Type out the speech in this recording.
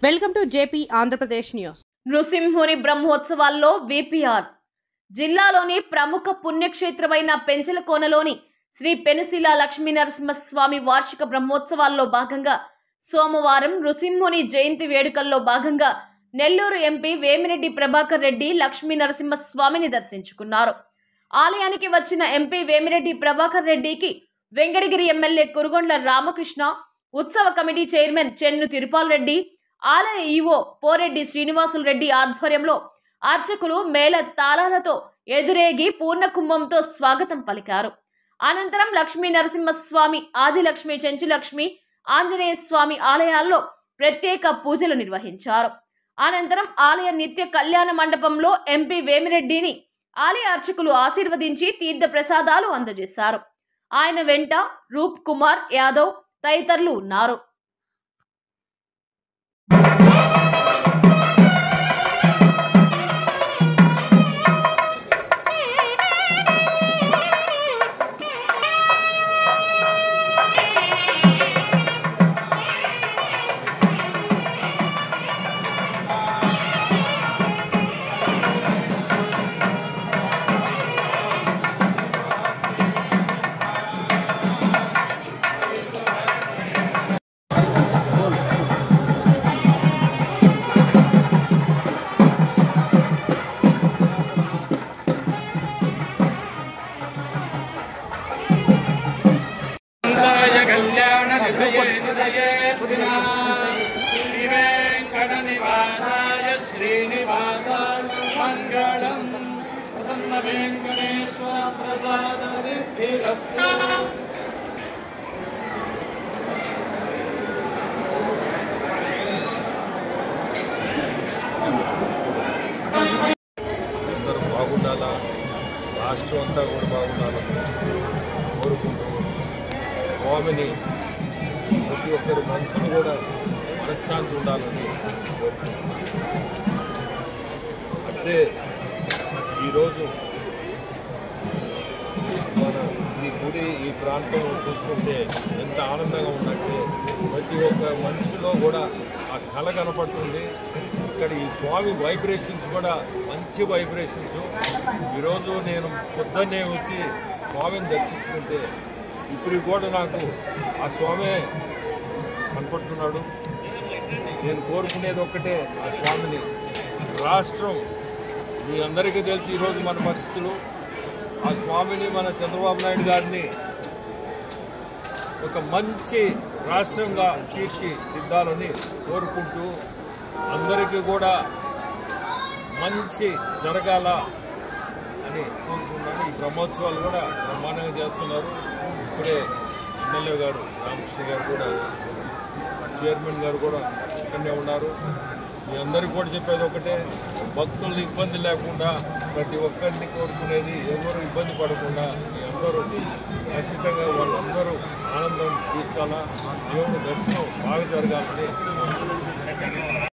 Welcome to JP Andhra Pradesh news. నృసింహుని బ్రహ్మోత్సవాల్లో VPR జిల్లాలోని ప్రముఖ పుణ్యక్షేత్రమైన పెంచలకోనలోని శ్రీ పెనుశిల లక్ష్మీనరసింహస్వామి వార్షిక బ్రహ్మోత్సవాల్లో భాగంగా సోమవారం నృసింహుని జయంతి వేడుకల్లో భాగంగా నెల్లూరు ఎంపీ వేమిరెడ్డి ప్రభాకర్ రెడ్డి లక్ష్మీనరసింహస్వామిని దర్శించుకున్నారు. ఆలయానికి వచ్చిన ఎంపీ వేమిరెడ్డి ప్రభాకర్ రెడ్డికి వెంకటగిరి ఎమ్మెల్యే కురుగొండ్ల రామకృష్ణ, ఉత్సవ కమిటీ చైర్మన్ చెన్ను తిరుపాల్ రెడ్డి, ఆలయ ఈవో పోరెడ్డి శ్రీనివాసులు రెడ్డి ఆధ్వర్యంలో అర్చకులు మేళ తాళాలతో ఎదురేగి పూర్ణ కుంభంతో స్వాగతం పలికారు. అనంతరం లక్ష్మీ నరసింహస్వామి, ఆదిలక్ష్మి, చెంచులక్ష్మి, ఆంజనేయ స్వామి ఆలయాల్లో ప్రత్యేక పూజలు నిర్వహించారు. అనంతరం ఆలయ నిత్య కళ్యాణ మండపంలో ఎంపీ వేమిరెడ్డిని ఆలయ అర్చకులు ఆశీర్వదించి తీర్థ ప్రసాదాలు అందజేశారు. ఆయన వెంట రూప్ కుమార్ యాదవ్ తదితరులు ఉన్నారు. श्रीनिवासाय मंगलम प्रसन्न वेंकटेश्वर प्रसाद सिद्धिरस्तु। అందరూ బాగుండాలా, రాష్ట్రం అంతా కూడా బాగుండాలని కోరుకుంటూ స్వామిని ప్రతి ఒక్కరి మనసును కూడా మనశ్శాంతి ఉండాలని కోరుకుంటున్నాను. అంటే ఈరోజు మన ఈ గుడి, ఈ ప్రాంతం చూస్తుంటే ఎంత ఆనందంగా ఉందంటే ప్రతి ఒక్క మనిషిలో కూడా ఆ కళ కనపడుతుంది. ఇక్కడ ఈ స్వామి వైబ్రేషన్స్ కూడా మంచి వైబ్రేషన్స్. ఈరోజు నేను పొద్దున్నే వచ్చి స్వామిని దర్శించుకుంటే ఇప్పుడు కూడా నాకు ఆ స్వామి కనపడుతున్నాడు. నేను కోరుకునేది ఒక్కటే, ఆ స్వామిని. రాష్ట్రం మీ అందరికీ తెలిసి ఈరోజు మన పరిస్థితులు, ఆ స్వామిని, మన చంద్రబాబు నాయుడు గారిని ఒక మంచి రాష్ట్రంగా తీర్చిదిద్దాలని కోరుకుంటూ అందరికీ కూడా మంచి జరగాల అని కోరుకుంటున్నాను. ఈ బ్రహ్మోత్సవాలు కూడా బ్రహ్మాండంగా చేస్తున్నారు. ఇప్పుడే ఎమ్మెల్యే గారు రామకృష్ణ గారు కూడా, చైర్మన్ గారు కూడా ఇక్కడనే ఉన్నారు. మీ అందరికీ కూడా చెప్పేది ఒకటే, భక్తులు ఇబ్బంది లేకుండా ప్రతి ఒక్కరిని కోరుకునేది, ఎవరు ఇబ్బంది పడకుండా మీ అందరూ ఖచ్చితంగా వాళ్ళందరూ ఆనందం తీర్చాలా, దేవుడి దర్శనం బాగా జరగాలని కోరుకుంటున్నాను.